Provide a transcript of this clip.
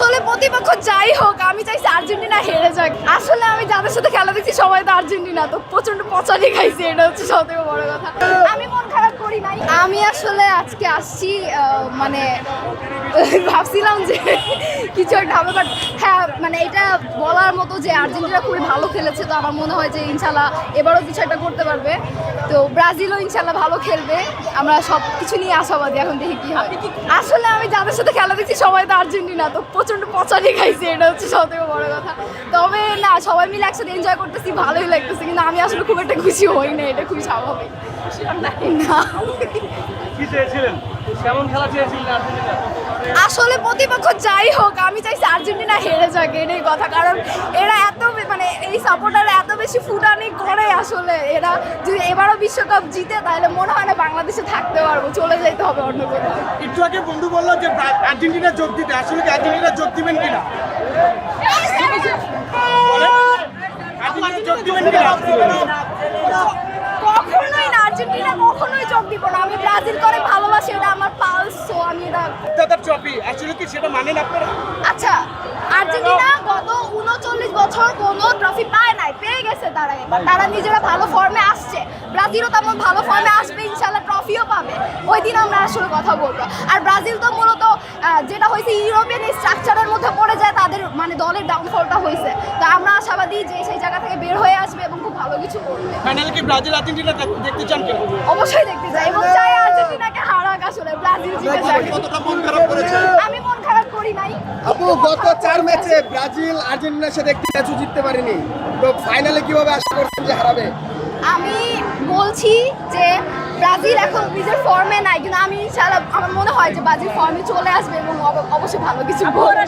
আসলে প্রতিপক্ষ যাই হোক আমি চাইছি আর্জেন্টিনা হেরে যাক। আসলে আমি যাদের সাথে খেলা দেখছি সবাই তো আর্জেন্টিনা, তো প্রচন্ড পচানি খাইছি, এটা হচ্ছে সব থেকে বড় কথা। আমি মন খারাপ করি নাই, আমি আসলে আজকে আসছি মানে ভাবছিলাম যে কিছু একটা হবে, বাট হ্যাঁ মানে এটা বলার মতো যে আর্জেন্টিনা খুবই ভালো খেলেছে, তো আমার মনে হয় যে ইনশাল্লাহ এবারও কিছু একটা করতে পারবে। তো ব্রাজিলও ইনশাল্লাহ ভালো খেলবে, আমরা সব কিছু নিয়ে আশাবাদী, এখন দেখি কি হয়। আসলে আমি যাদের সাথে খেলা দেখছি সবাই তো আর্জেন্টিনা, তো প্রচন্ড পচানি খাইছে, এটা হচ্ছে সব থেকে বড় কথা। তবে না, সবাই মিলে একসাথে এনজয় করতেছি, ভালোই লাগতেছে, কিন্তু আমি আসলে খুব একটা খুশি হই না, এটা খুবই স্বাভাবিক। না কি চেয়েছিলেন, কেমন খেলা চেয়েছিলেন আর্জেন্টিনা? আসলে প্রতিপক্ষ যাই হোক আমি চাইছি আর্জেন্টিনা হেরে যাক, এটাই কথা। কারণ এরা এত মানে এই সাপোর্টাররা এত বেশি ফুটানি করে, আসলে এরা যদি এবারও বিশ্বকাপ জিতে তাহলে মনে হয় না বাংলাদেশে থাকতে পারবো, চলে যেতে হবে অন্য কোথাও। একটু আগে বন্ধু বললো যে আর্জেন্টিনা যোগ দিতে, আসলে কি আর্জেন্টিনা যোগ দিবেন কিনা? আর্জেন্টিনা যোগ দিবেন কিনা? কখনোই না, আর্জেন্টিনা কখনোই যোগ দিব না। আমি ব্রাজিল করে ভালোবাসি, এটা আমার পালস, সো আমি এটা। দাদার ট্রফি আসলে কি সেটা মানেন আপনারা? আচ্ছা, আর্জেন্টিনা গত 39 বছর কোনো ট্রফি পায় নাই, পেয়ে গেছে তারা এবার। তারা নিজেরা ভালো ফর্মে আসছে, ব্রাজিলও তেমন ভালো ফর্মে আসবে, ইনশাল্লাহ ট্রফিও পাবে, ওই দিন আমরা আসলে কথা বলবো। আর ব্রাজিল তো মূলত যেটা হয়েছে ইউরোপিয়ান স্ট্রাকচারের মধ্যে পড়ে যায়, তাদের মানে দলের ডাউনফলটা হয়েছে। তো আমরা আশাবাদী যে সেই জায়গা থেকে বের হয়ে আসবে এবং খুব ভালো কিছু করবে। ফাইনালে কি ব্রাজিল আর্জেন্টিনা দেখতে চান কিনা? অবশ্যই দেখতে চাই এবং চাই আর্জেন্টিনাকে হারাক, আসলে ব্রাজিল জিতে যাক। কতটা মন খারাপ করেছে? আমি মন খারাপ করি নাই। আপু গত 4 ম্যাচে ব্রাজিল আর্জেন্টিনার সাথে একটি ম্যাচও জিততে পারেনি, তো ফাইনালে কিভাবে আশা করছেন যে হারাবে? আমি বলছি যে ব্রাজিল এখন নিজের ফর্মে নাই, কিন্তু আমি ইনশাআল্লাহ আমার মনে হয় যে ব্রাজিল ফর্মে চলে আসবে এবং অবশ্যই ভালো কিছু করবে।